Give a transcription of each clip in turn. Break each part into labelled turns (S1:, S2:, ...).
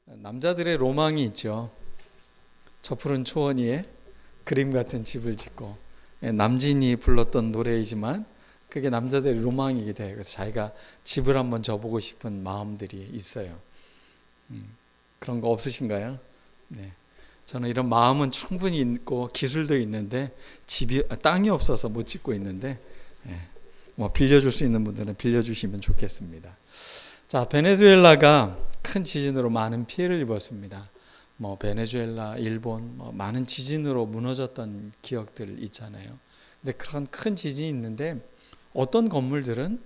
S1: 남자들의 로망이 있죠. 저 푸른 초원 위에 그림 같은 집을 짓고, 남진이 불렀던 노래이지만 그게 남자들의 로망이기도 해요. 그래서 자기가 집을 한번 져보고 싶은 마음들이 있어요. 그런 거 없으신가요? 네. 저는 이런 마음은 충분히 있고 기술도 있는데 땅이 없어서 못 짓고 있는데, 뭐 빌려줄 수 있는 분들은 빌려주시면 좋겠습니다. 자, 베네수엘라가 큰 지진으로 많은 피해를 입었습니다. 뭐 베네수엘라, 일본, 많은 지진으로 무너졌던 기억들 있잖아요. 근데 그런 큰 지진이 있는데 어떤 건물들은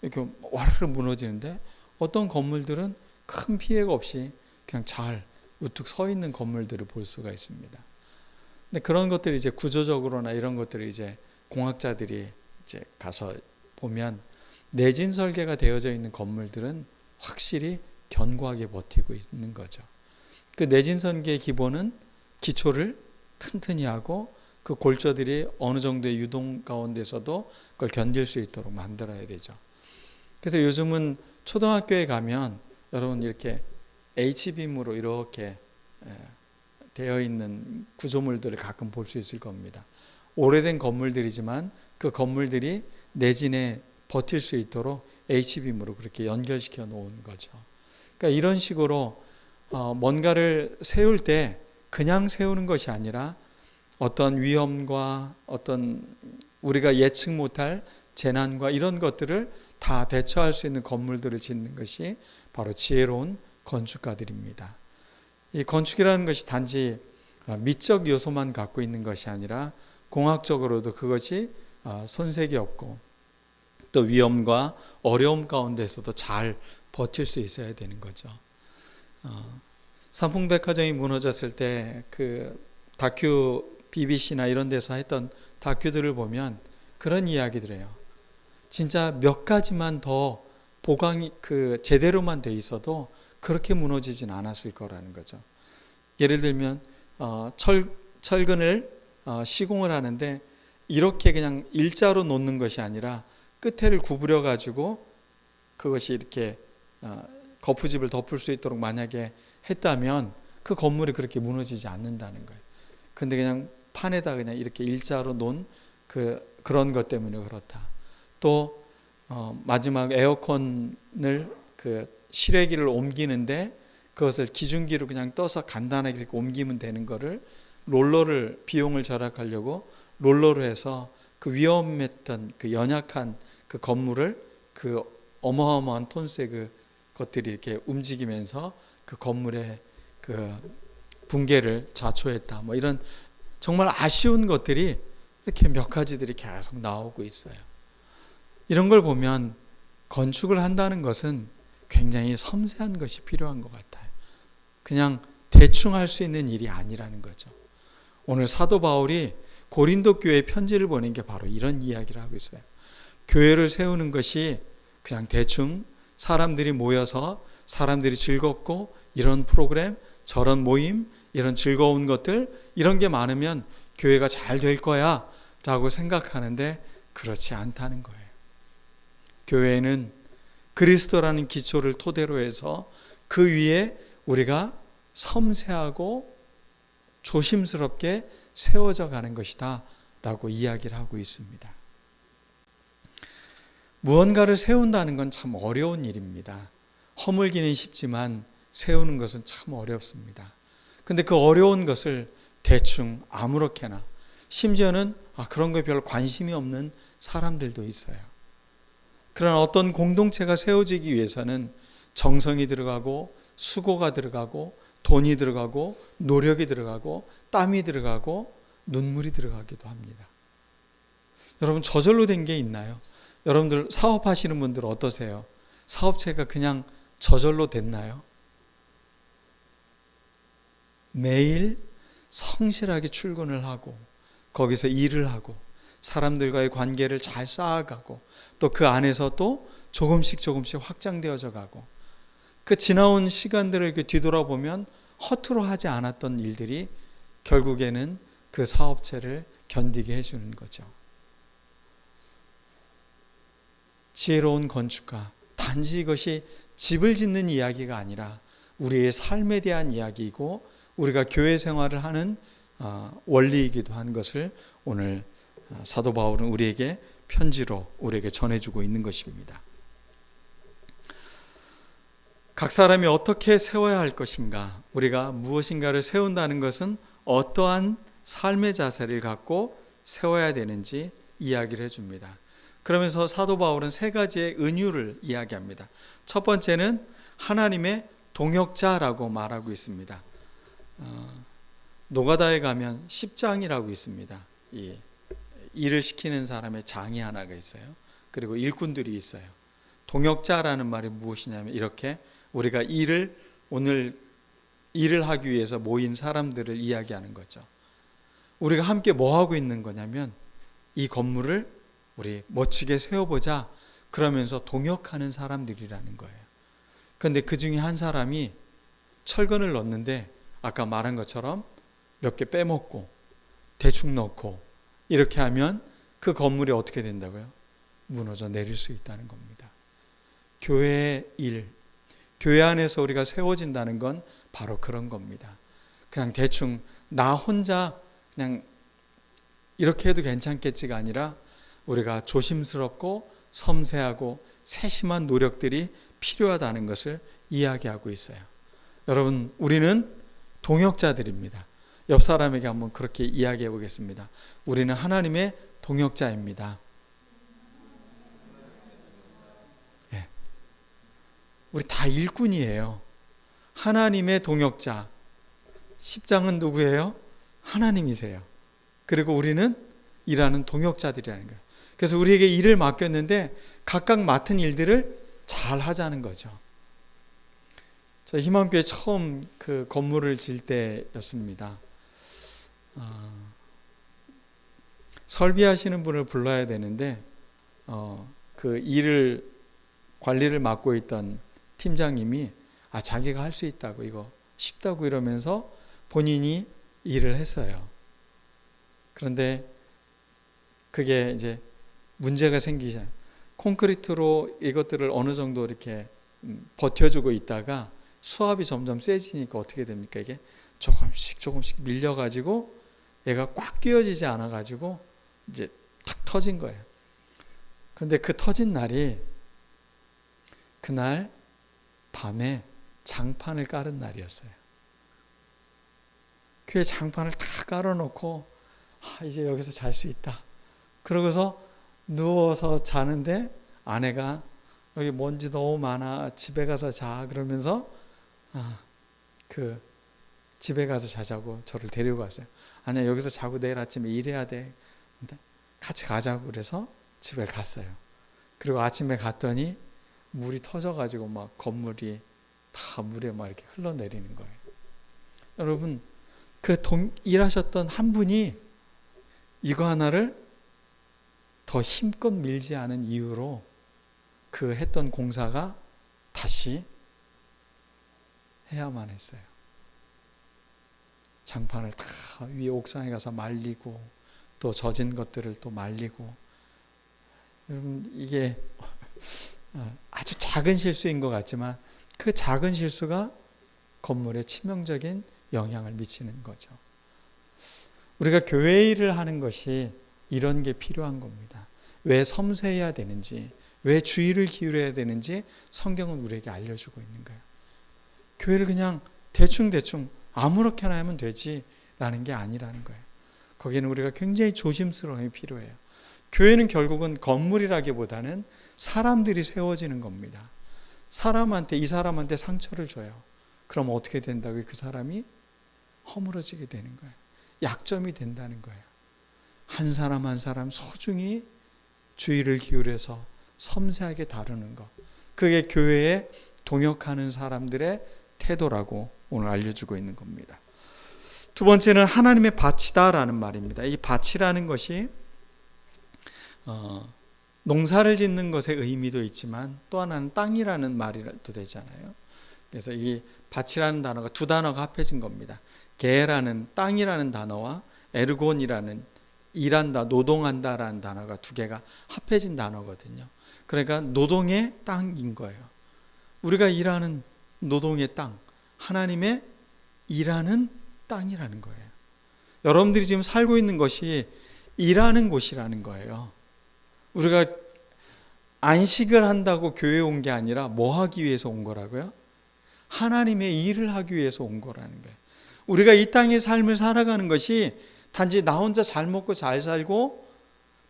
S1: 이렇게 와르르 무너지는데 어떤 건물들은 큰 피해가 없이 그냥 잘 우뚝 서 있는 건물들을 볼 수가 있습니다. 근데 그런 것들이 이제 구조적으로나 이런 것들을 이제 공학자들이 이제 가서 보면 내진 설계가 되어져 있는 건물들은 확실히 견고하게 버티고 있는 거죠. 그 내진 설계의 기본은 기초를 튼튼히 하고 그 골조들이 어느 정도의 유동 가운데서도 그걸 견딜 수 있도록 만들어야 되죠. 그래서 요즘은 초등학교에 가면 여러분 이렇게 H빔으로 이렇게 되어 있는 구조물들을 가끔 볼 수 있을 겁니다. 오래된 건물들이지만 그 건물들이 내진에 버틸 수 있도록 H빔으로 그렇게 연결시켜 놓은 거죠. 그러니까 이런 식으로 뭔가를 세울 때 그냥 세우는 것이 아니라 어떤 위험과 어떤 우리가 예측 못할 재난과 이런 것들을 다 대처할 수 있는 건물들을 짓는 것이 바로 지혜로운 건축가들입니다. 이 건축이라는 것이 단지 미적 요소만 갖고 있는 것이 아니라 공학적으로도 그것이 손색이 없고 또 위험과 어려움 가운데서도 잘 버틸 수 있어야 되는 거죠. 삼풍백화점이 무너졌을 때 그 다큐 BBC나 이런 데서 했던 다큐들을 보면 그런 이야기들이에요. 진짜 몇 가지만 더 보강이 제대로만 돼 있어도 그렇게 무너지진 않았을 거라는 거죠. 예를 들면 철근을 시공을 하는데 이렇게 그냥 일자로 놓는 것이 아니라 끝에를 구부려 가지고 그것이 이렇게 거푸집을 덮을 수 있도록 만약에 했다면 그 건물이 그렇게 무너지지 않는다는 거예요. 근데 그냥 판에다 그냥 이렇게 일자로 놓은 그런 것 때문에 그렇다. 또 마지막 에어컨을 실외기를 옮기는데 그것을 기준기로 그냥 떠서 간단하게 이렇게 옮기면 되는 거를 롤러를 비용을 절약하려고 롤러로 해서 그 위험했던 그 연약한 그 건물을 그 어마어마한 톤수의 것들이 이렇게 움직이면서 그 건물의 그 붕괴를 자초했다. 뭐 이런 정말 아쉬운 것들이 이렇게 몇 가지들이 계속 나오고 있어요. 이런 걸 보면 건축을 한다는 것은 굉장히 섬세한 것이 필요한 것 같아요. 그냥 대충 할 수 있는 일이 아니라는 거죠. 오늘 사도 바울이 고린도 교회에 편지를 보낸 게 바로 이런 이야기를 하고 있어요. 교회를 세우는 것이 그냥 대충 사람들이 모여서 사람들이 즐겁고 이런 프로그램, 저런 모임, 이런 즐거운 것들 이런 게 많으면 교회가 잘 될 거야 라고 생각하는데 그렇지 않다는 거예요. 교회는 그리스도라는 기초를 토대로 해서 그 위에 우리가 섬세하고 조심스럽게 세워져 가는 것이다 라고 이야기를 하고 있습니다. 무언가를 세운다는 건 참 어려운 일입니다. 허물기는 쉽지만 세우는 것은 참 어렵습니다. 근데 그 어려운 것을 대충 아무렇게나 심지어는 그런 거에 별로 관심이 없는 사람들도 있어요. 그러나 어떤 공동체가 세워지기 위해서는 정성이 들어가고 수고가 들어가고 돈이 들어가고 노력이 들어가고 땀이 들어가고 눈물이 들어가기도 합니다. 여러분 저절로 된 게 있나요? 여러분들 사업하시는 분들 어떠세요? 사업체가 그냥 저절로 됐나요? 매일 성실하게 출근을 하고 거기서 일을 하고 사람들과의 관계를 잘 쌓아가고 또 그 안에서 또 조금씩 확장되어져 가고 그 지나온 시간들을 이렇게 뒤돌아보면 허투루 하지 않았던 일들이 결국에는 그 사업체를 견디게 해주는 거죠. 지혜로운 건축가, 단지 이것이 집을 짓는 이야기가 아니라 우리의 삶에 대한 이야기이고 우리가 교회 생활을 하는 원리이기도 한 것을 오늘 사도 바울은 우리에게 편지로 우리에게 전해주고 있는 것입니다. 각 사람이 어떻게 세워야 할 것인가, 우리가 무엇인가를 세운다는 것은 어떠한 삶의 자세를 갖고 세워야 되는지 이야기를 해줍니다. 그러면서 사도 바울은 세 가지의 은유를 이야기합니다. 첫 번째는 하나님의 동역자라고 말하고 있습니다. 노가다에 가면 십장이라고 있습니다. 이 일을 시키는 사람의 장이 하나가 있어요. 그리고 일꾼들이 있어요. 동역자라는 말이 무엇이냐면 이렇게 우리가 오늘 일을 하기 위해서 모인 사람들을 이야기하는 거죠. 우리가 함께 뭐 하고 있는 거냐면 이 건물을 우리 멋지게 세워보자 그러면서 동역하는 사람들이라는 거예요. 그런데 그 중에 한 사람이 철근을 넣는데 아까 말한 것처럼 몇 개 빼먹고 대충 넣고 이렇게 하면 그 건물이 어떻게 된다고요? 무너져 내릴 수 있다는 겁니다. 교회의 일, 교회 안에서 우리가 세워진다는 건 바로 그런 겁니다. 그냥 대충 나 혼자 그냥 이렇게 해도 괜찮겠지가 아니라 우리가 조심스럽고 섬세하고 세심한 노력들이 필요하다는 것을 이야기하고 있어요. 여러분, 우리는 동역자들입니다. 옆 사람에게 한번 그렇게 이야기해 보겠습니다. 우리는 하나님의 동역자입니다. 네. 우리 다 일꾼이에요. 하나님의 동역자. 십장은 누구예요? 하나님이세요. 그리고 우리는 일하는 동역자들이라는 거예요. 그래서 우리에게 일을 맡겼는데 각각 맡은 일들을 잘 하자는 거죠. 저 희망교회 처음 그 건물을 질 때였습니다. 설비하시는 분을 불러야 되는데 그 관리를 맡고 있던 팀장님이 자기가 할 수 있다고, 이거 쉽다고 이러면서 본인이 일을 했어요. 그런데 그게 이제 문제가 생기잖아요. 콘크리트로 이것들을 어느 정도 이렇게 버텨주고 있다가 수압이 점점 세지니까 어떻게 됩니까? 이게 조금씩 밀려가지고 얘가 꽉 끼어지지 않아가지고 이제 탁 터진 거예요. 그런데 그 터진 날이 그날 밤에 장판을 깔은 날이었어요. 교회 장판을 다 깔아놓고 이제 여기서 잘 수 있다. 그러고서 누워서 자는데 아내가 여기 먼지 너무 많아 집에 가서 자 그러면서 그 집에 가서 자자고 저를 데리고 갔어요. 아니야, 여기서 자고 내일 아침에 일해야 돼. 같이 가자고 그래서 집에 갔어요. 그리고 아침에 갔더니 물이 터져가지고 막 건물이 다 물에 막 이렇게 흘러내리는 거예요. 여러분, 일하셨던 한 분이 이거 하나를 더 힘껏 밀지 않은 이유로 그 했던 공사가 다시 해야만 했어요. 장판을 다 위에 옥상에 가서 말리고 또 젖은 것들을 또 말리고. 여러분, 이게 아주 작은 실수인 것 같지만 그 작은 실수가 건물에 치명적인 영향을 미치는 거죠. 우리가 교회 일을 하는 것이 이런 게 필요한 겁니다. 왜 섬세해야 되는지, 왜 주의를 기울여야 되는지 성경은 우리에게 알려주고 있는 거예요. 교회를 그냥 대충 아무렇게나 하면 되지라는 게 아니라는 거예요. 거기는 우리가 굉장히 조심스러움이 필요해요. 교회는 결국은 건물이라기보다는 사람들이 세워지는 겁니다. 이 사람한테 상처를 줘요. 그럼 어떻게 된다고요? 그 사람이 허물어지게 되는 거예요. 약점이 된다는 거예요. 한 사람 한 사람 소중히 주의를 기울여서 섬세하게 다루는 것. 그게 교회에 동역하는 사람들의 태도라고 오늘 알려주고 있는 겁니다. 두 번째는 하나님의 밭이다라는 말입니다. 이 밭이라는 것이 농사를 짓는 것의 의미도 있지만 또 하나는 땅이라는 말도 되잖아요. 그래서 이 밭이라는 단어가 두 단어가 합해진 겁니다. 게라는 땅이라는 단어와 에르곤이라는 일한다, 노동한다라는 단어가 두 개가 합해진 단어거든요. 그러니까 노동의 땅인 거예요. 우리가 일하는 노동의 땅, 하나님의 일하는 땅이라는 거예요. 여러분들이 지금 살고 있는 것이 일하는 곳이라는 거예요. 우리가 안식을 한다고 교회에 온 게 아니라 뭐 하기 위해서 온 거라고요? 하나님의 일을 하기 위해서 온 거라는 거예요. 우리가 이 땅의 삶을 살아가는 것이 단지 나 혼자 잘 먹고 잘 살고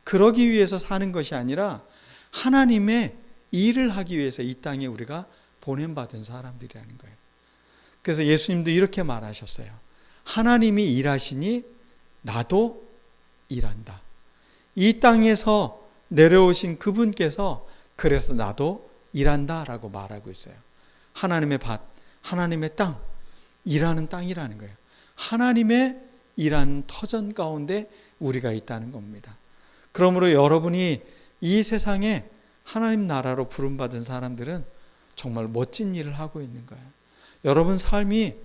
S1: 그러기 위해서 사는 것이 아니라 하나님의 일을 하기 위해서 이 땅에 우리가 보냄받은 사람들이라는 거예요. 그래서 예수님도 이렇게 말하셨어요. 하나님이 일하시니 나도 일한다. 이 땅에서 내려오신 그분께서 그래서 나도 일한다 라고 말하고 있어요. 하나님의 밭, 하나님의 땅, 일하는 땅이라는 거예요. 하나님의 일하는 터전 가운데 우리가 있다는 겁니다. 그러므로 여러분이 이 세상에 하나님 나라로 부름받은 사람들은 정말 멋진 일을 하고 있는 거예요. 여러분 삶이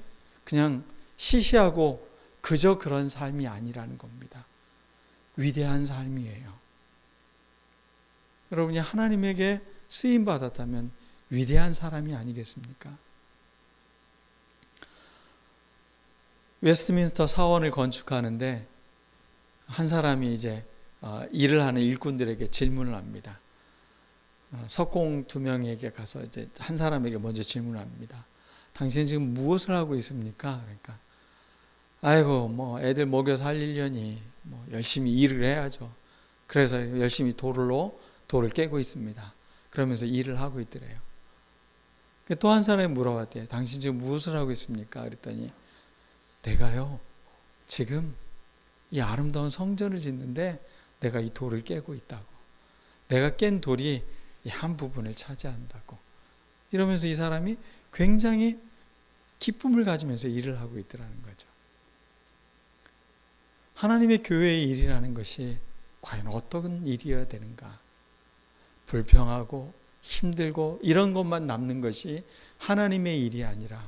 S1: 그냥 시시하고 그저 그런 삶이 아니라는 겁니다. 위대한 삶이에요. 여러분이 하나님에게 쓰임받았다면 위대한 사람이 아니겠습니까? 웨스트민스터 사원을 건축하는데 한 사람이 이제 일을 하는 일꾼들에게 질문을 합니다. 석공 2명에게 가서 이제 한 사람에게 먼저 질문을 합니다. 당신 지금 무엇을 하고 있습니까? 그러니까 아이고 뭐 애들 먹여 살리려니 뭐 열심히 일을 해야죠. 그래서 열심히 돌을 깨고 있습니다. 그러면서 일을 하고 있더래요. 또 한 사람이 물어봤대요. 당신 지금 무엇을 하고 있습니까? 그랬더니 내가요 지금 이 아름다운 성전을 짓는데 내가 이 돌을 깨고 있다고. 내가 깬 돌이 이 한 부분을 차지한다고. 이러면서 이 사람이 굉장히 기쁨을 가지면서 일을 하고 있더라는 거죠. 하나님의 교회의 일이라는 것이 과연 어떤 일이어야 되는가? 불평하고 힘들고 이런 것만 남는 것이 하나님의 일이 아니라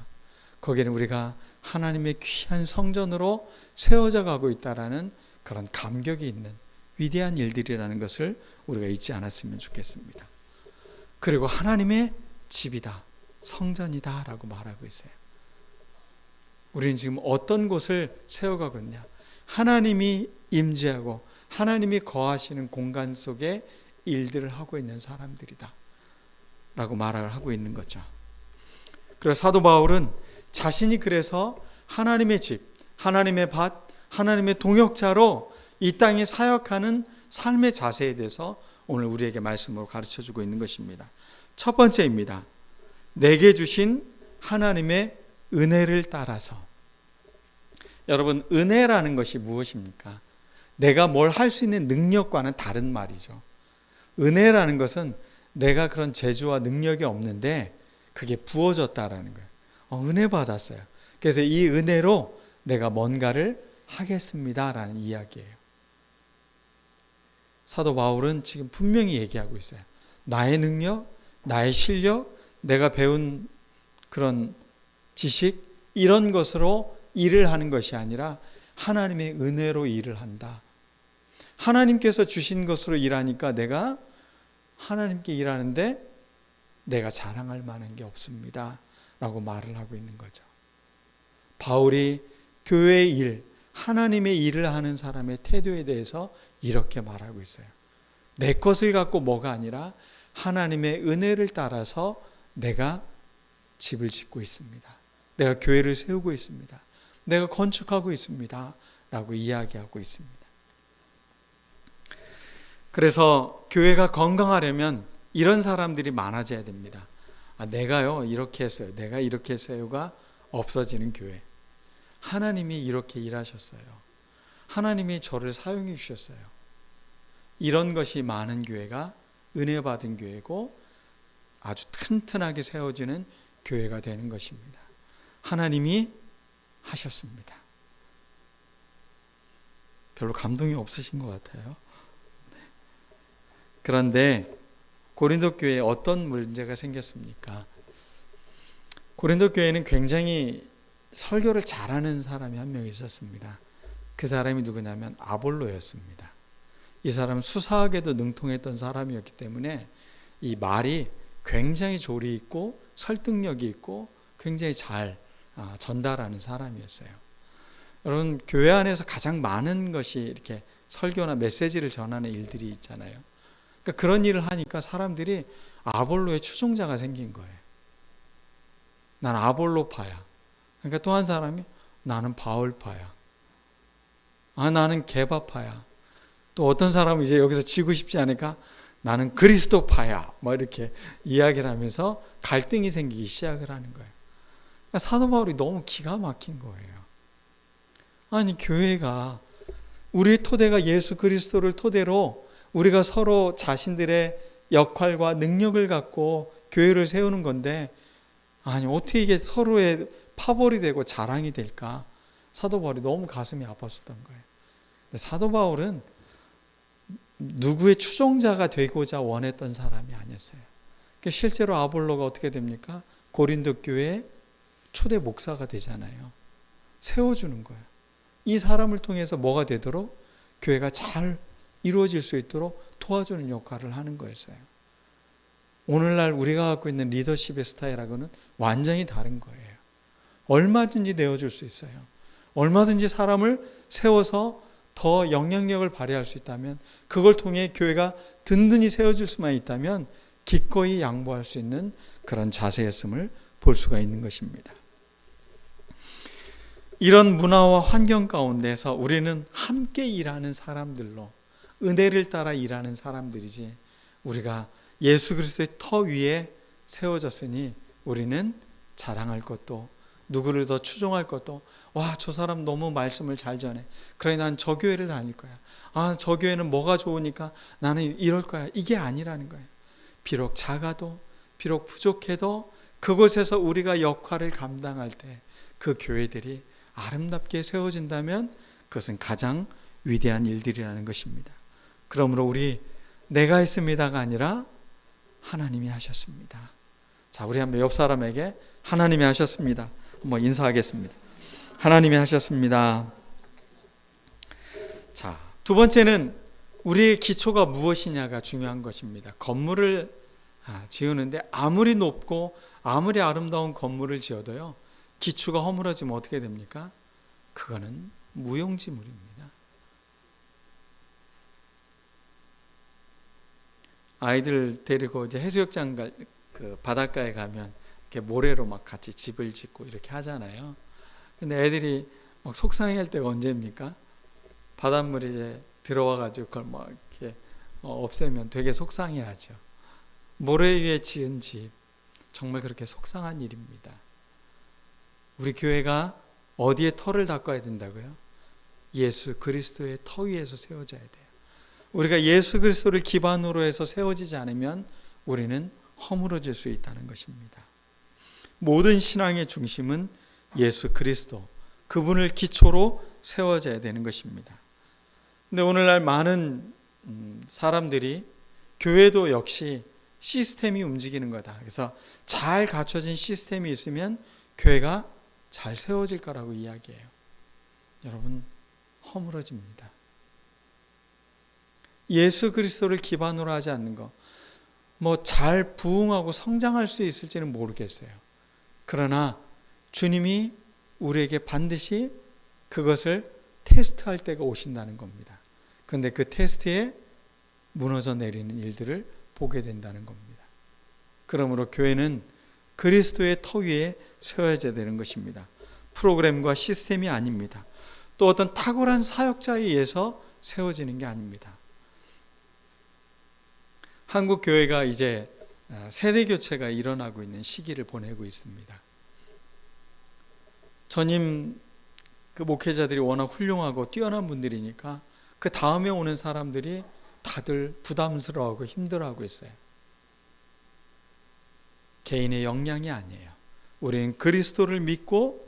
S1: 거기에는 우리가 하나님의 귀한 성전으로 세워져 가고 있다라는 그런 감격이 있는 위대한 일들이라는 것을 우리가 잊지 않았으면 좋겠습니다. 그리고 하나님의 집이다, 성전이다 라고 말하고 있어요. 우리는 지금 어떤 곳을 세워가고 있냐? 하나님이 임재하고 하나님이 거하시는 공간 속에 일들을 하고 있는 사람들이다 라고 말을 하고 있는 거죠. 그래서 사도 바울은 자신이 그래서 하나님의 집, 하나님의 밭, 하나님의 동역자로 이 땅에 사역하는 삶의 자세에 대해서 오늘 우리에게 말씀으로 가르쳐주고 있는 것입니다. 첫 번째입니다. 내게 주신 하나님의 은혜를 따라서. 여러분, 은혜라는 것이 무엇입니까? 내가 뭘 할 수 있는 능력과는 다른 말이죠. 은혜라는 것은 내가 그런 재주와 능력이 없는데 그게 부어졌다라는 거예요. 은혜 받았어요. 그래서 이 은혜로 내가 뭔가를 하겠습니다라는 이야기예요. 사도 바울은 지금 분명히 얘기하고 있어요. 나의 능력, 나의 실력, 내가 배운 그런 지식 이런 것으로 일을 하는 것이 아니라 하나님의 은혜로 일을 한다. 하나님께서 주신 것으로 일하니까 내가 하나님께 일하는데 내가 자랑할 만한 게 없습니다 라고 말을 하고 있는 거죠. 바울이 교회의 일, 하나님의 일을 하는 사람의 태도에 대해서 이렇게 말하고 있어요. 내 것을 갖고 뭐가 아니라 하나님의 은혜를 따라서 내가 집을 짓고 있습니다. 내가 교회를 세우고 있습니다. 내가 건축하고 있습니다 라고 이야기하고 있습니다. 그래서 교회가 건강하려면 이런 사람들이 많아져야 됩니다. 내가요 이렇게 했어요. 내가 이렇게 했어요가 없어지는 교회. 하나님이 이렇게 일하셨어요. 하나님이 저를 사용해 주셨어요. 이런 것이 많은 교회가 은혜 받은 교회고 아주 튼튼하게 세워지는 교회가 되는 것입니다. 하나님이 하셨습니다. 별로 감동이 없으신 것 같아요. 그런데 고린도 교회에 어떤 문제가 생겼습니까? 고린도 교회는 굉장히 설교를 잘하는 사람이 한 명 있었습니다. 그 사람이 누구냐면 아볼로였습니다. 이 사람은 수사학에도 능통했던 사람이었기 때문에 이 말이 굉장히 조리 있고 설득력이 있고 굉장히 잘 전달하는 사람이었어요. 여러분, 교회 안에서 가장 많은 것이 이렇게 설교나 메시지를 전하는 일들이 있잖아요. 그러니까 그런 일을 하니까 사람들이 아볼로의 추종자가 생긴 거예요. 난 아볼로파야. 그러니까 또 한 사람이 나는 바울파야. 나는 게바파야. 또 어떤 사람은 이제 여기서 지고 싶지 않으니까 나는 그리스도파야. 뭐 이렇게 이야기를 하면서 갈등이 생기기 시작을 하는 거예요. 그러니까 사도 바울이 너무 기가 막힌 거예요. 아니, 교회가 우리 토대가 예수 그리스도를 토대로 우리가 서로 자신들의 역할과 능력을 갖고 교회를 세우는 건데, 아니 어떻게 이게 서로의 파벌이 되고 자랑이 될까? 사도 바울이 너무 가슴이 아팠었던 거예요. 근데 사도 바울은 누구의 추종자가 되고자 원했던 사람이 아니었어요. 실제로 아볼로가 어떻게 됩니까? 고린도 교회의 초대 목사가 되잖아요. 세워주는 거예요. 이 사람을 통해서 뭐가 되도록? 교회가 잘 이루어질 수 있도록 도와주는 역할을 하는 거였어요. 오늘날 우리가 갖고 있는 리더십의 스타일하고는 완전히 다른 거예요. 얼마든지 내어줄 수 있어요. 얼마든지 사람을 세워서 더 영향력을 발휘할 수 있다면, 그걸 통해 교회가 든든히 세워질 수만 있다면 기꺼이 양보할 수 있는 그런 자세였음을 볼 수가 있는 것입니다. 이런 문화와 환경 가운데서 우리는 함께 일하는 사람들로, 은혜를 따라 일하는 사람들이지, 우리가 예수 그리스도의 터 위에 세워졌으니 우리는 자랑할 것도, 누구를 더 추종할 것도, 와, 저 사람 너무 말씀을 잘 전해, 그래 난 저 교회를 다닐 거야, 저 교회는 뭐가 좋으니까 나는 이럴 거야, 이게 아니라는 거예요. 비록 작아도, 비록 부족해도 그곳에서 우리가 역할을 감당할 때 그 교회들이 아름답게 세워진다면 그것은 가장 위대한 일들이라는 것입니다. 그러므로 우리 내가 했습니다가 아니라 하나님이 하셨습니다. 자, 우리 한번 옆 사람에게 하나님이 하셨습니다 한번 인사하겠습니다. 하나님이 하셨습니다. 자, 두 번째는 우리의 기초가 무엇이냐가 중요한 것입니다. 건물을 지으는데 아무리 높고 아무리 아름다운 건물을 지어도요, 기초가 허물어지면 어떻게 됩니까? 그거는 무용지물입니다. 아이들 데리고 이제 해수욕장 그 바닷가에 가면 이렇게 모래로 막 같이 집을 짓고 이렇게 하잖아요. 근데 애들이 막 속상해할 때가 언제입니까? 바닷물이 이제 들어와가지고 그걸 막 이렇게 없애면 되게 속상해하죠. 모래 위에 지은 집, 정말 그렇게 속상한 일입니다. 우리 교회가 어디에 터를 닦아야 된다고요? 예수 그리스도의 터 위에서 세워져야 돼요. 우리가 예수 그리스도를 기반으로 해서 세워지지 않으면 우리는 허물어질 수 있다는 것입니다. 모든 신앙의 중심은 예수 그리스도, 그분을 기초로 세워져야 되는 것입니다. 근데 오늘날 많은 사람들이 교회도 역시 시스템이 움직이는 거다, 그래서 잘 갖춰진 시스템이 있으면 교회가 잘 세워질 거라고 이야기해요. 여러분, 허물어집니다. 예수 그리스도를 기반으로 하지 않는 거, 뭐 잘 부흥하고 성장할 수 있을지는 모르겠어요. 그러나 주님이 우리에게 반드시 그것을 테스트할 때가 오신다는 겁니다. 그런데 그 테스트에 무너져 내리는 일들을 보게 된다는 겁니다. 그러므로 교회는 그리스도의 터 위에 세워져야 되는 것입니다. 프로그램과 시스템이 아닙니다. 또 어떤 탁월한 사역자에 의해서 세워지는 게 아닙니다. 한국 교회가 이제 세대 교체가 일어나고 있는 시기를 보내고 있습니다. 전임 그 목회자들이 워낙 훌륭하고 뛰어난 분들이니까 그 다음에 오는 사람들이 다들 부담스러워하고 힘들어하고 있어요. 개인의 역량이 아니에요. 우리는 그리스도를 믿고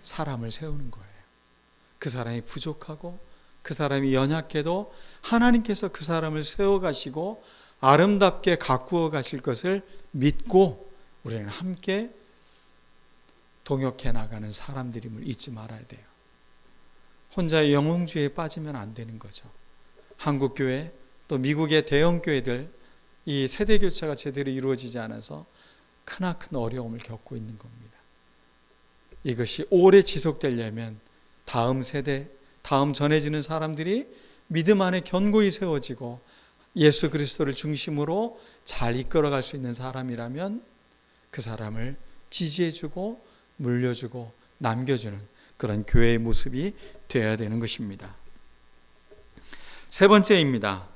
S1: 사람을 세우는 거예요. 그 사람이 부족하고 그 사람이 연약해도 하나님께서 그 사람을 세워가시고 아름답게 가꾸어 가실 것을 믿고 우리는 함께 동역해 나가는 사람들임을 잊지 말아야 돼요. 혼자의 영웅주의에 빠지면 안 되는 거죠. 한국교회 또 미국의 대형교회들, 이 세대교체가 제대로 이루어지지 않아서 크나큰 어려움을 겪고 있는 겁니다. 이것이 오래 지속되려면 다음 세대, 다음 전해지는 사람들이 믿음 안에 견고히 세워지고 예수 그리스도를 중심으로 잘 이끌어갈 수 있는 사람이라면 그 사람을 지지해주고 물려주고 남겨주는 그런 교회의 모습이 되어야 되는 것입니다. 세 번째입니다.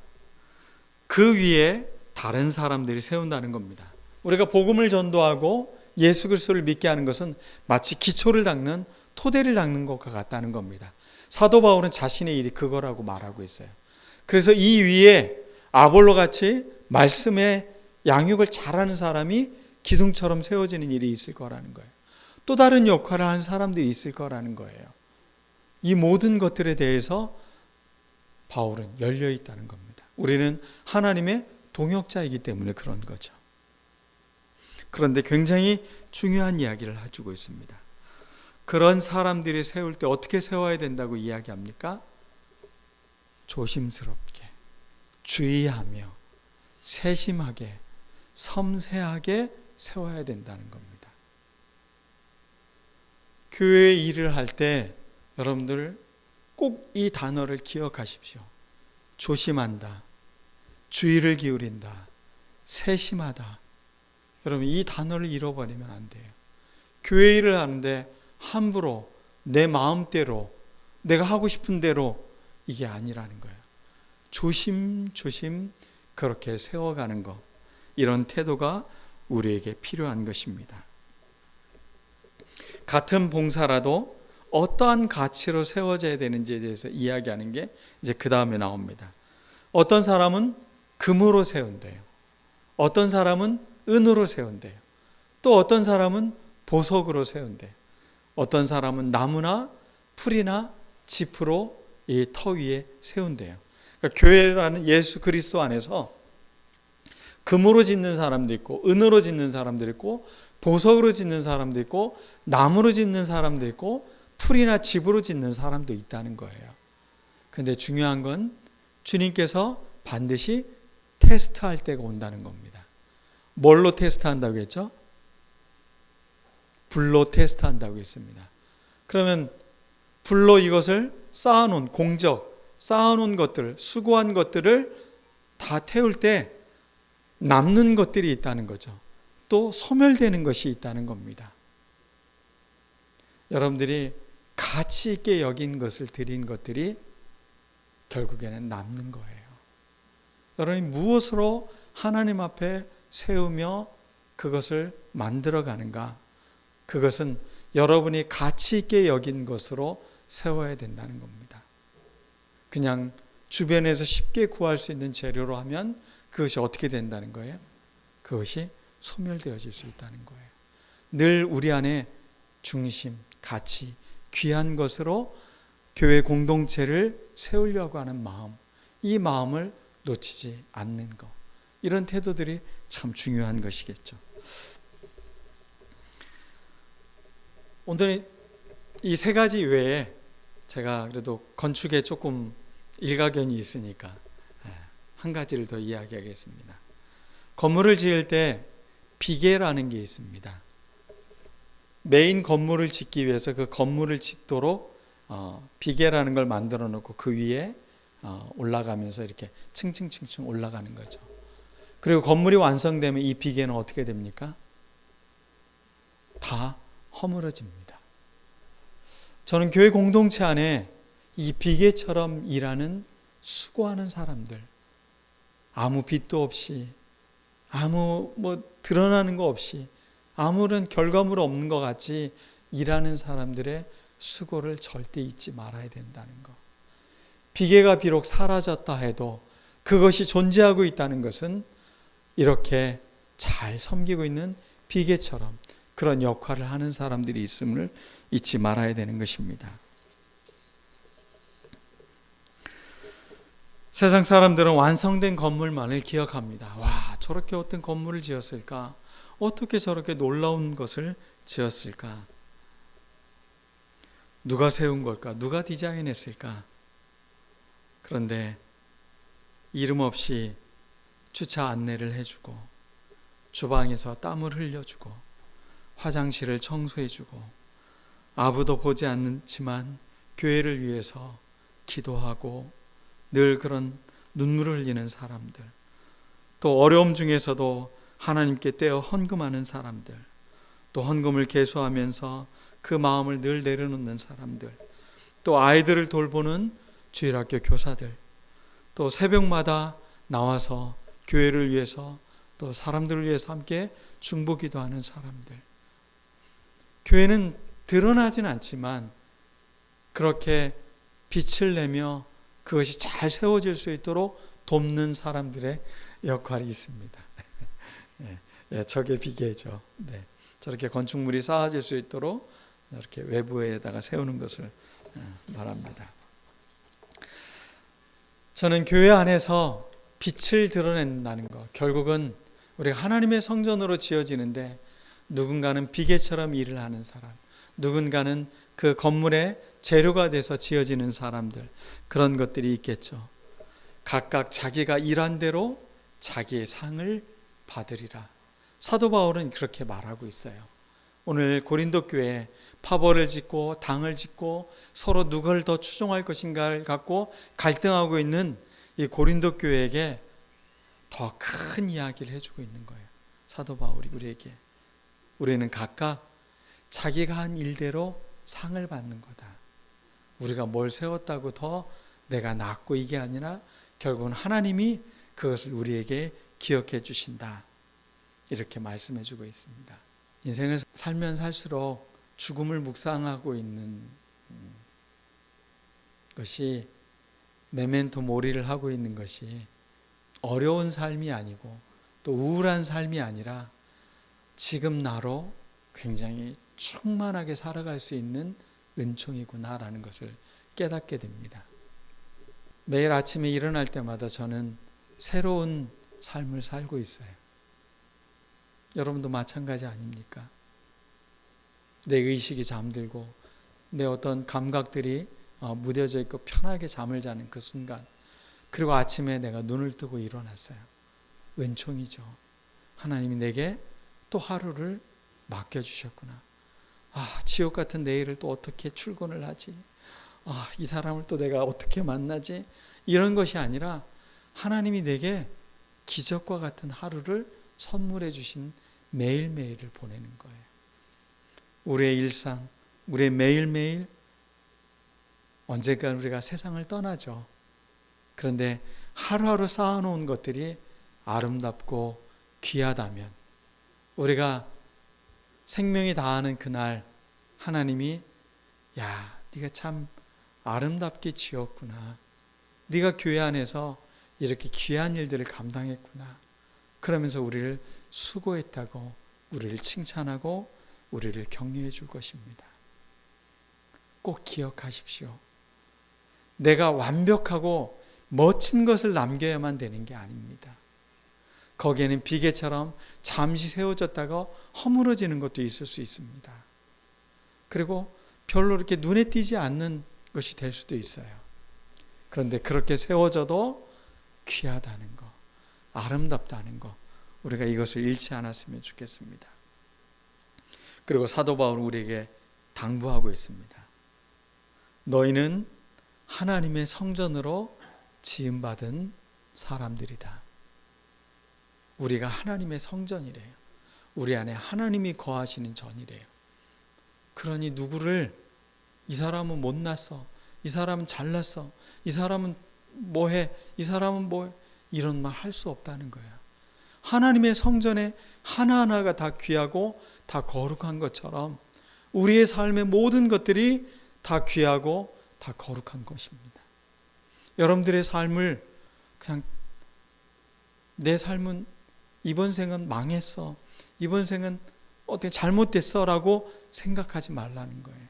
S1: 그 위에 다른 사람들이 세운다는 겁니다. 우리가 복음을 전도하고 예수 그리스도를 믿게 하는 것은 마치 기초를 닦는 토대를 닦는 것과 같다는 겁니다. 사도 바울은 자신의 일이 그거라고 말하고 있어요. 그래서 이 위에 아볼로 같이 말씀의 양육을 잘하는 사람이 기둥처럼 세워지는 일이 있을 거라는 거예요. 또 다른 역할을 하는 사람들이 있을 거라는 거예요. 이 모든 것들에 대해서 바울은 열려 있다는 겁니다. 우리는 하나님의 동역자이기 때문에 그런 거죠. 그런데 굉장히 중요한 이야기를 해주고 있습니다. 그런 사람들이 세울 때 어떻게 세워야 된다고 이야기합니까? 조심스럽게, 주의하며, 세심하게, 섬세하게 세워야 된다는 겁니다. 교회 일을 할 때 여러분들 꼭 이 단어를 기억하십시오. 조심한다, 주의를 기울인다, 세심하다. 여러분 이 단어를 잃어버리면 안 돼요. 교회 일을 하는데 함부로 내 마음대로 내가 하고 싶은 대로 이게 아니라는 거예요. 조심조심 그렇게 세워가는 것, 이런 태도가 우리에게 필요한 것입니다. 같은 봉사라도 어떠한 가치로 세워져야 되는지에 대해서 이야기하는 게 이제 그 다음에 나옵니다. 어떤 사람은 금으로 세운대요. 어떤 사람은 은으로 세운대요. 또 어떤 사람은 보석으로 세운대요. 어떤 사람은 나무나 풀이나 짚으로 이 터 위에 세운대요. 그러니까 교회라는 예수 그리스도 안에서 금으로 짓는 사람도 있고 은으로 짓는 사람도 있고 보석으로 짓는 사람도 있고 나무로 짓는 사람도 있고 풀이나 짚으로 짓는 사람도 있다는 거예요. 그런데 중요한 건 주님께서 반드시 테스트할 때가 온다는 겁니다. 뭘로 테스트한다고 했죠? 불로 테스트한다고 했습니다. 그러면 불로 이것을 쌓아놓은 공적, 쌓아놓은 것들, 수고한 것들을 다 태울 때 남는 것들이 있다는 거죠. 또 소멸되는 것이 있다는 겁니다. 여러분들이 가치 있게 여긴 것을 드린 것들이 결국에는 남는 거예요. 여러분이 무엇으로 하나님 앞에 세우며 그것을 만들어 가는가? 그것은 여러분이 가치 있게 여긴 것으로 세워야 된다는 겁니다. 그냥 주변에서 쉽게 구할 수 있는 재료로 하면 그것이 어떻게 된다는 거예요? 그것이 소멸되어질 수 있다는 거예요. 늘 우리 안에 중심, 가치, 귀한 것으로 교회 공동체를 세우려고 하는 마음, 이 마음을 놓치지 않는 것, 이런 태도들이 참 중요한 것이겠죠. 오늘 이 세 가지 외에 제가 그래도 건축에 조금 일가견이 있으니까 한 가지를 더 이야기하겠습니다. 건물을 지을 때 비계라는 게 있습니다. 메인 건물을 짓기 위해서 그 건물을 짓도록 비계라는 걸 만들어 놓고 그 위에 올라가면서 이렇게 층층층층 올라가는 거죠. 그리고 건물이 완성되면 이 비계는 어떻게 됩니까? 다 허물어집니다. 저는 교회 공동체 안에 이 비계처럼 일하는 수고하는 사람들, 아무 빚도 없이, 아무 드러나는 거 없이, 아무런 결과물 없는 것 같이 일하는 사람들의 수고를 절대 잊지 말아야 된다는 것. 비계가 비록 사라졌다 해도 그것이 존재하고 있다는 것은 이렇게 잘 섬기고 있는 비계처럼 그런 역할을 하는 사람들이 있음을 잊지 말아야 되는 것입니다. 세상 사람들은 완성된 건물만을 기억합니다. 와, 저렇게 어떤 건물을 지었을까? 어떻게 저렇게 놀라운 것을 지었을까? 누가 세운 걸까? 누가 디자인했을까? 그런데 이름 없이 주차 안내를 해주고 주방에서 땀을 흘려주고 화장실을 청소해주고 아무도 보지 않지만 교회를 위해서 기도하고 늘 그런 눈물을 흘리는 사람들, 또 어려움 중에서도 하나님께 떼어 헌금하는 사람들, 또 헌금을 계수하면서 그 마음을 늘 내려놓는 사람들, 또 아이들을 돌보는 주일학교 교사들, 또 새벽마다 나와서 교회를 위해서 또 사람들을 위해서 함께 중보기도하는 사람들. 교회는 드러나진 않지만 그렇게 빛을 내며 그것이 잘 세워질 수 있도록 돕는 사람들의 역할이 있습니다. 저게 비계죠. 네. 저렇게 건축물이 쌓아질 수 있도록 이렇게 외부에다가 세우는 것을 말합니다. 저는 교회 안에서 빛을 드러낸다는 것, 결국은 우리가 하나님의 성전으로 지어지는데 누군가는 비계처럼 일을 하는 사람, 누군가는 그 건물의 재료가 돼서 지어지는 사람들, 그런 것들이 있겠죠. 각각 자기가 일한 대로 자기의 상을 받으리라. 사도 바울은 그렇게 말하고 있어요. 오늘 고린도 교회에 파벌을 짓고 당을 짓고 서로 누구를 더 추종할 것인가를 갖고 갈등하고 있는 이 고린도 교회에게 더 큰 이야기를 해주고 있는 거예요. 사도 바울이 우리에게. 우리는 각각 자기가 한 일대로 상을 받는 거다. 우리가 뭘 세웠다고 더 내가 낫고 이게 아니라 결국은 하나님이 그것을 우리에게 기억해 주신다. 이렇게 말씀해 주고 있습니다. 인생을 살면 살수록 죽음을 묵상하고 있는 것이, 메멘토 모리를 하고 있는 것이 어려운 삶이 아니고 또 우울한 삶이 아니라 지금 나로 굉장히 충만하게 살아갈 수 있는 은총이구나라는 것을 깨닫게 됩니다. 매일 아침에 일어날 때마다 저는 새로운 삶을 살고 있어요. 여러분도 마찬가지 아닙니까? 내 의식이 잠들고 내 어떤 감각들이 무뎌져 있고 편하게 잠을 자는 그 순간, 그리고 아침에 내가 눈을 뜨고 일어났어요. 은총이죠. 하나님이 내게 또 하루를 맡겨주셨구나. 지옥 같은 내일을 또 어떻게 출근을 하지? 이 사람을 또 내가 어떻게 만나지? 이런 것이 아니라 하나님이 내게 기적과 같은 하루를 선물해 주신 매일매일을 보내는 거예요. 우리의 일상, 우리의 매일매일, 언젠가 우리가 세상을 떠나죠. 그런데 하루하루 쌓아놓은 것들이 아름답고 귀하다면 우리가 생명이 다하는 그날 하나님이 네가 참 아름답게 지었구나. 네가 교회 안에서 이렇게 귀한 일들을 감당했구나. 그러면서 우리를 수고했다고 우리를 칭찬하고 우리를 격려해 줄 것입니다. 꼭 기억하십시오. 내가 완벽하고 멋진 것을 남겨야만 되는 게 아닙니다. 거기에는 비계처럼 잠시 세워졌다가 허물어지는 것도 있을 수 있습니다. 그리고 별로 이렇게 눈에 띄지 않는 것이 될 수도 있어요. 그런데 그렇게 세워져도 귀하다는 것, 아름답다는 것, 우리가 이것을 잃지 않았으면 좋겠습니다. 그리고 사도 바울은 우리에게 당부하고 있습니다. 너희는 하나님의 성전으로 지음받은 사람들이다. 우리가 하나님의 성전이래요. 우리 안에 하나님이 거하시는 전이래요. 그러니 누구를 이 사람은 못났어, 이 사람은 잘났어, 이 사람은 뭐해, 이 사람은 뭐해, 이런 말 할 수 없다는 거예요. 하나님의 성전에 하나하나가 다 귀하고 다 거룩한 것처럼 우리의 삶의 모든 것들이 다 귀하고 다 거룩한 것입니다. 여러분들의 삶을 그냥 내 삶은 이번 생은 망했어, 이번 생은 어떻게 잘못됐어 라고 생각하지 말라는 거예요.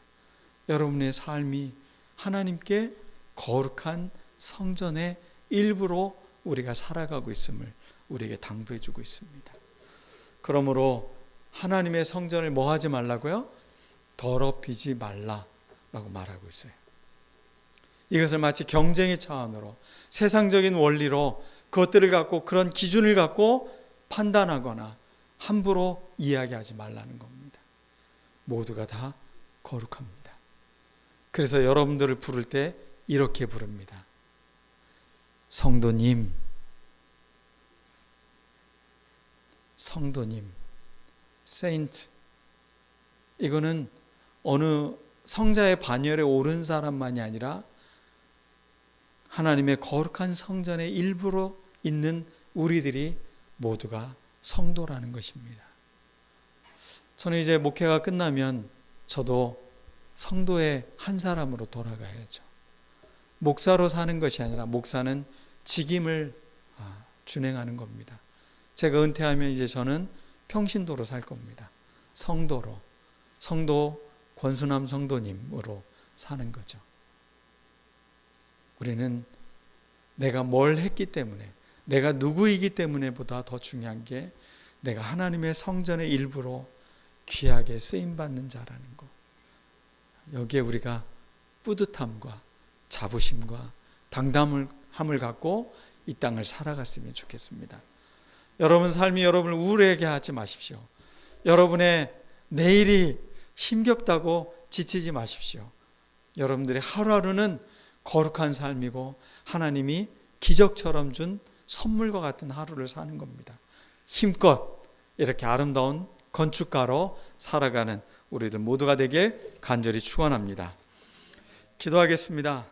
S1: 여러분의 삶이 하나님께 거룩한 성전의 일부로 우리가 살아가고 있음을 우리에게 당부해 주고 있습니다. 그러므로 하나님의 성전을 뭐 하지 말라고요? 더럽히지 말라라고 말하고 있어요. 이것을 마치 경쟁의 차원으로 세상적인 원리로 그것들을 갖고 그런 기준을 갖고 판단하거나 함부로 이야기하지 말라는 겁니다. 모두가 다 거룩합니다. 그래서 여러분들을 부를 때 이렇게 부릅니다. 성도님, 성도님, 세인트. 이거는 어느 성자의 반열에 오른 사람만이 아니라 하나님의 거룩한 성전의 일부로 있는 우리들이 모두가 성도라는 것입니다. 저는 이제 목회가 끝나면 저도 성도의 한 사람으로 돌아가야죠. 목사로 사는 것이 아니라 목사는 직임을 준행하는 겁니다. 제가 은퇴하면 이제 저는 평신도로 살 겁니다. 성도로, 성도 권순남 성도님으로 사는 거죠. 우리는 내가 뭘 했기 때문에, 내가 누구이기 때문에 보다 더 중요한 게 내가 하나님의 성전의 일부로 귀하게 쓰임받는 자라는 것. 여기에 우리가 뿌듯함과 자부심과 당당함을 갖고 이 땅을 살아갔으면 좋겠습니다. 여러분 삶이 여러분을 우울하게 하지 마십시오. 여러분의 내일이 힘겹다고 지치지 마십시오. 여러분들의 하루하루는 거룩한 삶이고 하나님이 기적처럼 준 선물과 같은 하루를 사는 겁니다. 힘껏 이렇게 아름다운 건축가로 살아가는 우리들 모두가 되길 간절히 축원합니다. 기도하겠습니다.